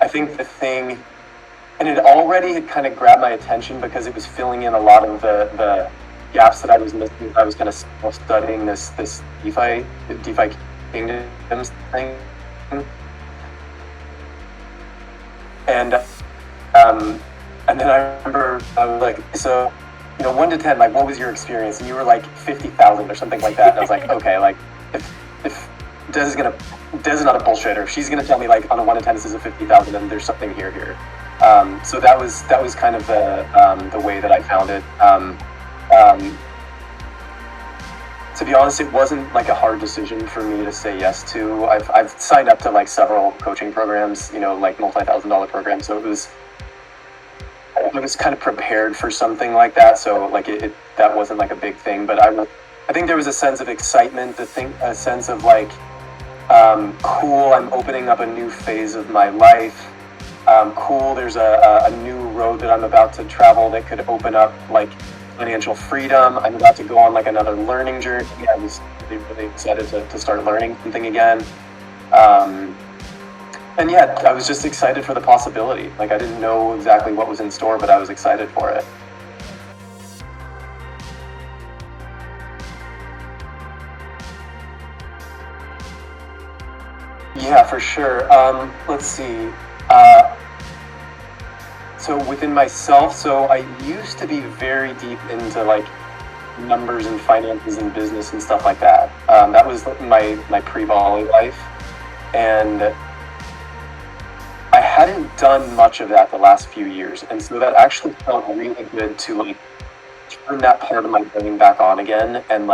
I think the thing, and it already had kind of grabbed my attention because it was filling in a lot of the gaps that I was missing. I was kind of studying this DeFi kingdoms thing, and and then I remember I was like, so 1 to 10, like, what was your experience? And you were like 50,000 or something like that. And I was like, okay, like if Des is not a bullshitter. If she's gonna tell me like on a 1 to 10 this is a 50,000, then there's something here. So that was kind of the way that I found it. To be honest, it wasn't like a hard decision for me to say yes to. I've signed up to like several coaching programs, like multi-$1,000 programs. So I was kind of prepared for something like that. So like that wasn't like a big thing. But I think there was a sense of excitement, a sense of like, cool, I'm opening up a new phase of my life. Cool, there's a new road that I'm about to travel that could open up like financial freedom. I'm about to go on like another learning journey. I was really excited to start learning something again. And yeah, I was just excited for the possibility. Like, I didn't know exactly what was in store, but I was excited for it. Yeah, for sure. Let's see. So within myself, so I used to be very deep into like numbers and finances and business and stuff like that. That was my pre-volley life, and I hadn't done much of that the last few years, and so that actually felt really good to like turn that part of my brain back on again, and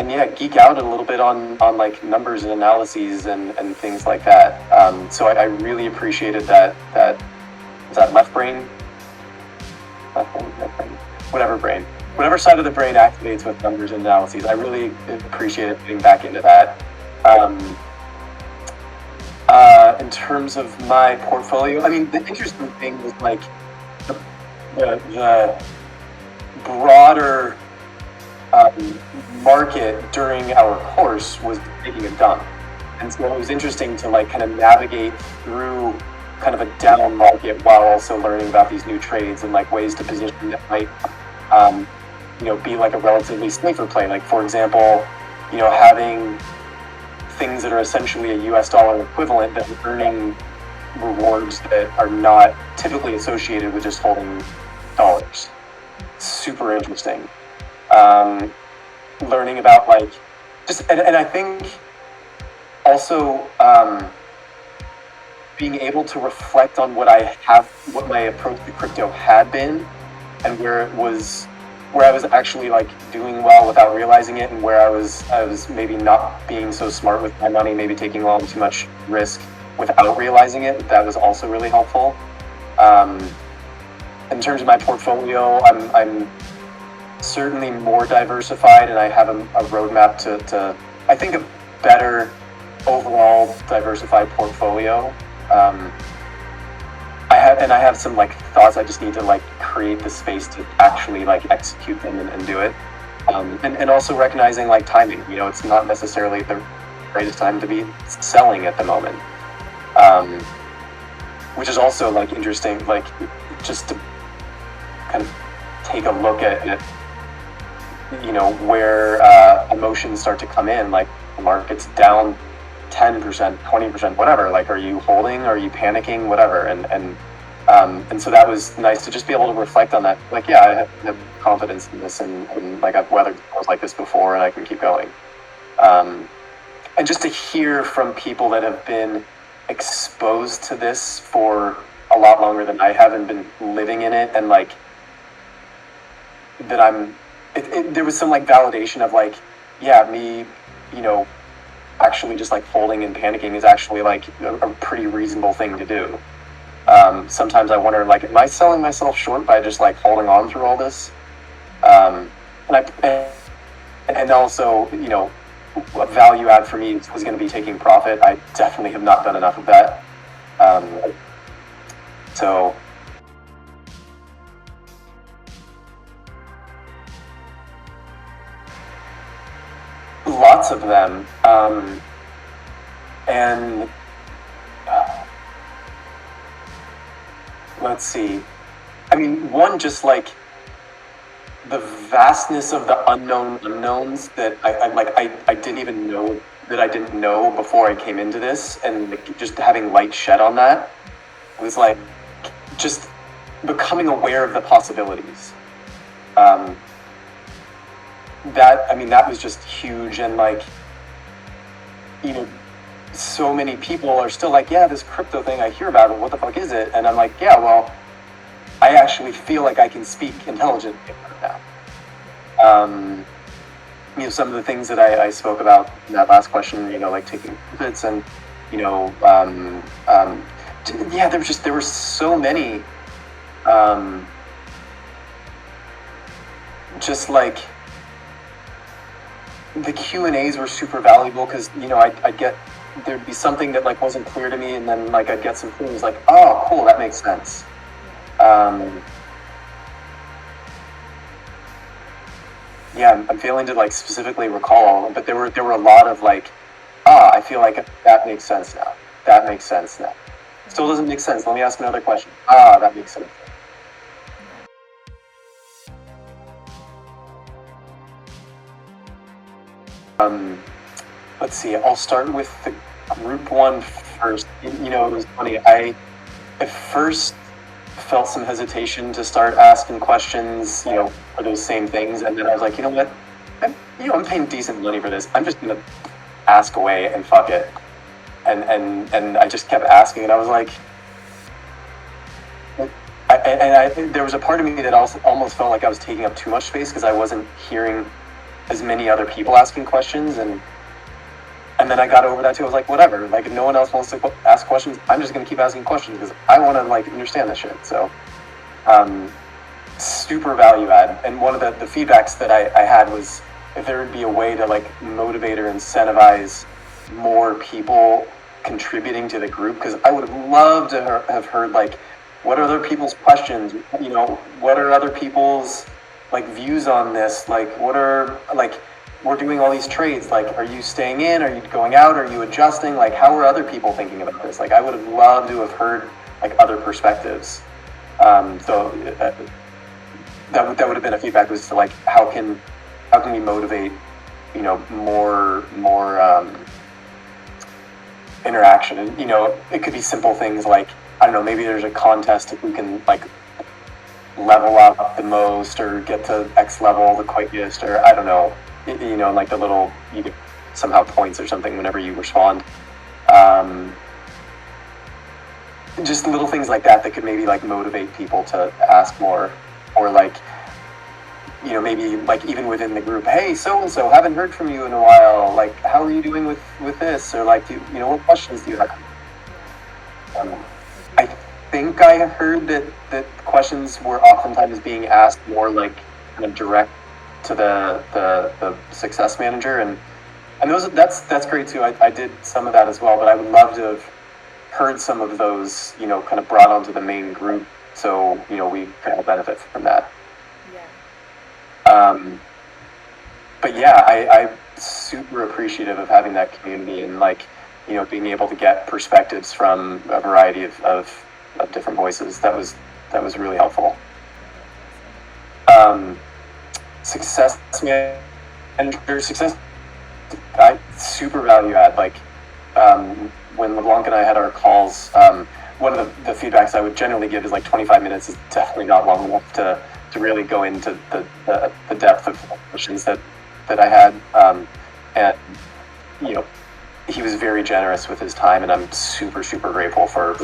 yeah, geek out a little bit on like numbers and analyses and things like that. So I really appreciated that left brain, whatever side of the brain activates with numbers and analyses. I really appreciated getting back into that. In terms of my portfolio, I mean, the interesting thing was like the broader market during our course was taking a dump, and so it was interesting to like kind of navigate through kind of a down market while also learning about these new trades and like ways to position that might be like a relatively safer play. Like, for example, having things that are essentially a US dollar equivalent that are earning rewards that are not typically associated with just holding dollars. Super interesting. Learning about like and I think also being able to reflect on what my approach to crypto had been, and where I was actually like doing well without realizing it, and where I was maybe not being so smart with my money, maybe taking on too much risk without realizing it. That was also really helpful. In terms of my portfolio, I'm certainly more diversified, and I have a roadmap to I think a better overall diversified portfolio. I have some like thoughts. I just need to like create the space to actually like execute them and do it. And also recognizing like timing. It's not necessarily the greatest time to be selling at the moment. Which is also like interesting, like just to kind of take a look at where emotions start to come in. Like, the market's down 10%, 20%, whatever. Like, are you holding? Are you panicking? Whatever. And so that was nice to just be able to reflect on that. Like, yeah, I have confidence in this, and like I've weathered storms like this before, and I can keep going. And just to hear from people that have been exposed to this for a lot longer than I have and been living in it, and like that there was some like validation of like, yeah, me, actually just like holding and panicking is actually like a pretty reasonable thing to do. Sometimes I wonder, like, am I selling myself short by just like holding on through all this? And also, a value add for me was going to be taking profit. I definitely have not done enough of that. So lots of them. And let's see. I mean, one, just like the vastness of the unknown unknowns that I didn't even know that I didn't know before I came into this, and like, just having light shed on that was like just becoming aware of the possibilities. That was just huge, and like, you know, so many people are still like, yeah, this crypto thing, I hear about it, what the fuck is it? And I'm like, yeah, well, I actually feel like I can speak intelligently about that. Some of the things that I spoke about in that last question, like taking profits and, yeah, there were so many, just like, the Q&As were super valuable because, I'd get, there'd be something that like wasn't clear to me, and then like I'd get some things like, oh, cool, that makes sense. Yeah, I'm failing to like specifically recall all of them, but there were a lot of like, I feel like that makes sense now. That makes sense now. Still doesn't make sense. Let me ask another question. That makes sense. Let's see. I'll start with the group one first. It was funny. I at first felt some hesitation to start asking questions, for those same things, and then I was like, you know what? I'm paying decent money for this. I'm just gonna ask away and fuck it. And I just kept asking, and I was like, there was a part of me that also almost felt like I was taking up too much space because I wasn't hearing as many other people asking questions, and then I got over that too. I was like, whatever, like if no one else wants to ask questions, I'm just gonna keep asking questions because I want to like understand this shit. So super value add. And one of the feedbacks that I had was if there would be a way to like motivate or incentivize more people contributing to the group, because I would have loved to have heard like, what are other people's questions? What are other people's like views on this? Like, what are like, we're doing all these trades. Like, are you staying in? Are you going out? Are you adjusting? Like, how are other people thinking about this? Like, I would have loved to have heard like other perspectives. So that would have been a feedback, was to like, how can we motivate, more interaction? And it could be simple things like, I don't know, maybe there's a contest if we can like level up the most or get to X level the quickest, or I don't know, like the little, you get somehow points or something whenever you respond. Just little things like that could maybe like motivate people to ask more, or like, maybe like even within the group, hey, so-and-so, haven't heard from you in a while, like how are you doing with this, or like, what questions do you have? I think I heard that questions were oftentimes being asked more like kind of direct to the success manager, and that's great too. I did some of that as well, but I would love to have heard some of those, kind of brought onto the main group, so we could all benefit from that. But yeah, I'm super appreciative of having that community, and like, being able to get perspectives from a variety of different voices. That was really helpful. Success manager, success, I super value add. Like, when LeBlanc and I had our calls, one of the feedbacks I would generally give is like 25 minutes is definitely not long enough to really go into the depth of questions that I had. And he was very generous with his time, and I'm super, super grateful for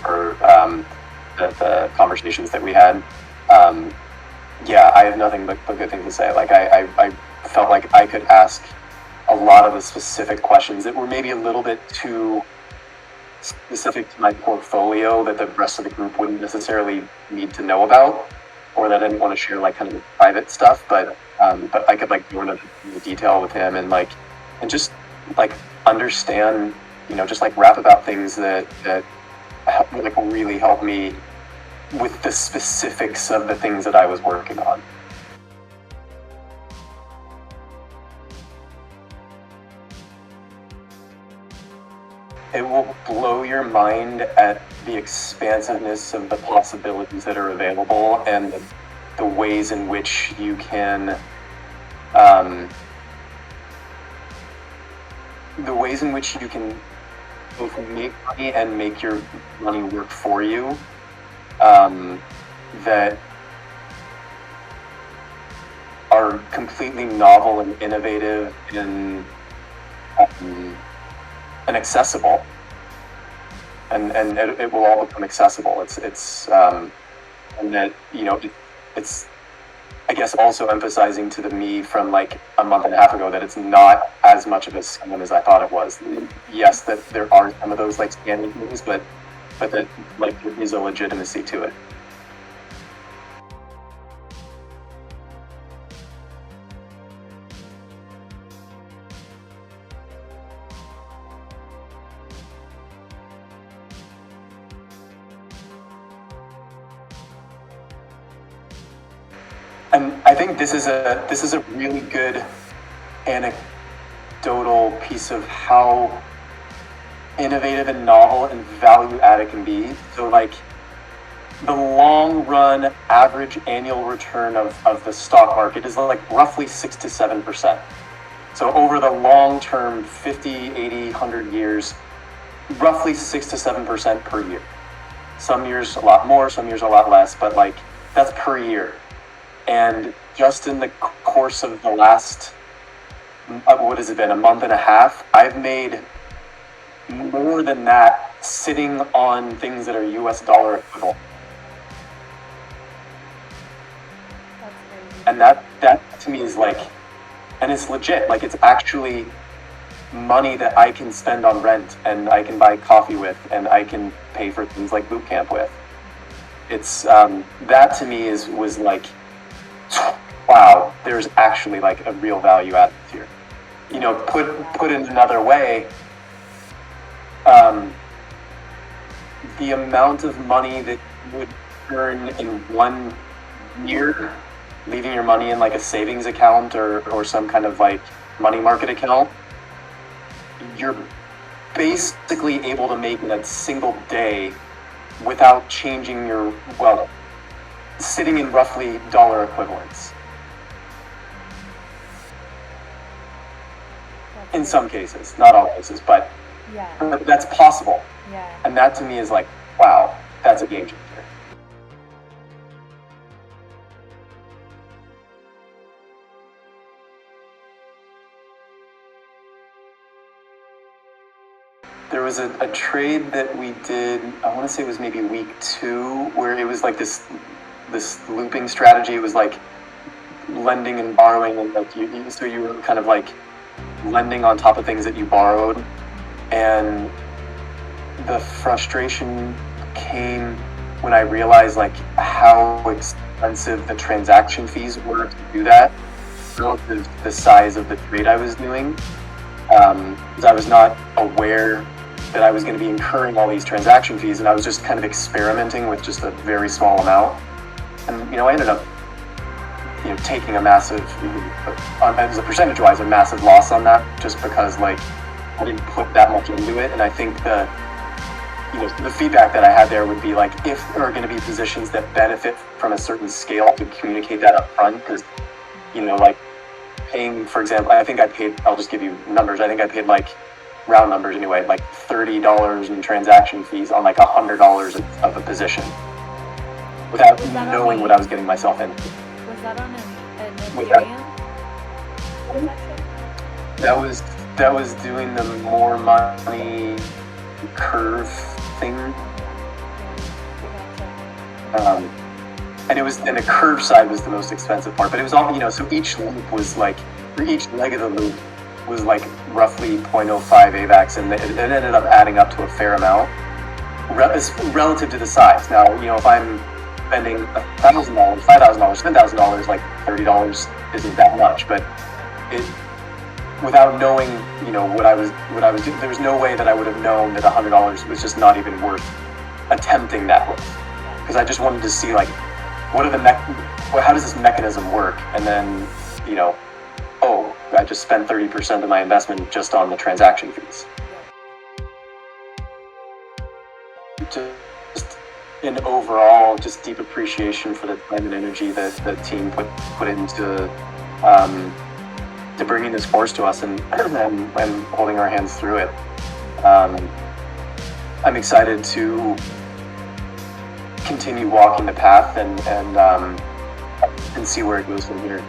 the conversations that we had. Yeah, I have nothing but good things to say. Like, I felt like I could ask a lot of the specific questions that were maybe a little bit too specific to my portfolio that the rest of the group wouldn't necessarily need to know about, or that I didn't want to share like kind of the private stuff, but I could like go into the detail with him and just like understand, just like rap about things that like really help me with the specifics of the things that I was working on. It will blow your mind at the expansiveness of the possibilities that are available and the ways in which you can both make money and make your money work for you, that are completely novel and innovative and accessible, and it will all become accessible. And that, you know, it's I guess also emphasizing to the me from like a month and a half ago that it's not as much of a scam as I thought it was. Yes, that there are some of those like scamming things, but that like there is a legitimacy to it. And I think this is a really good anecdotal piece of how innovative and novel and value add it can be. So like the long run average annual return of the stock market is like roughly 6 to 7%. So over the long term, 50, 80, 100 years, roughly 6 to 7% per year. Some years a lot more, some years a lot less, but like that's per year. And just in the course of the last, what has it been, a month and a half, I've made more than that sitting on things that are US dollar equivalent. And that to me is like, and it's legit, like it's actually money that I can spend on rent and I can buy coffee with and I can pay for things like boot camp with. It's, that to me was like, wow, there's actually like a real value added here. You know, put in another way, the amount of money that you would earn in 1 year, leaving your money in like a savings account or some kind of like money market account, you're basically able to make in a single day without changing your wealth, sitting in roughly dollar equivalents. In some cases, not all cases, but that's possible. Yeah. And that to me is like, wow, that's a game changer. There was a trade that we did, I want to say it was maybe week 2, where it was like this looping strategy. It was like lending and borrowing, and like so you were kind of like lending on top of things that you borrowed. And the frustration came when I realized like how expensive the transaction fees were to do that relative to the size of the trade I was doing. Because I was not aware that I was going to be incurring all these transaction fees, and I was just kind of experimenting with just a very small amount. And, you know, I ended up, you know, taking a massive, as a percentage-wise, a massive loss on that, just because, like, I didn't put that much into it. And I think the feedback that I had there would be, like, if there are going to be positions that benefit from a certain scale, to communicate that up front, because, you know, like, paying, for example, I think I paid, I'll just give you numbers, I think I paid, like, round numbers anyway, like $30 in transaction fees on like $100 of a position, without knowing what I was getting myself into. Was that on an Ethereum? That was doing the more money curve thing. And the curve side was the most expensive part, but it was all, you know, so each loop was like, for each leg of the loop was like roughly 0.05 AVAX, and it ended up adding up to a fair amount relative to the size. Now, you know, if I'm spending $1,000, $5,000, $10,000, like $30 isn't that much, but it, without knowing, you know, what I was doing, there was no way that I would have known that $100 was just not even worth attempting that with, because I just wanted to see like, how does this mechanism work? And then, you know, oh, I just spent 30% of my investment just on the transaction fees. just an overall just deep appreciation for the time and energy that the team put into to bringing this course to us and holding our hands through it. I'm excited to continue walking the path and see where it goes from here.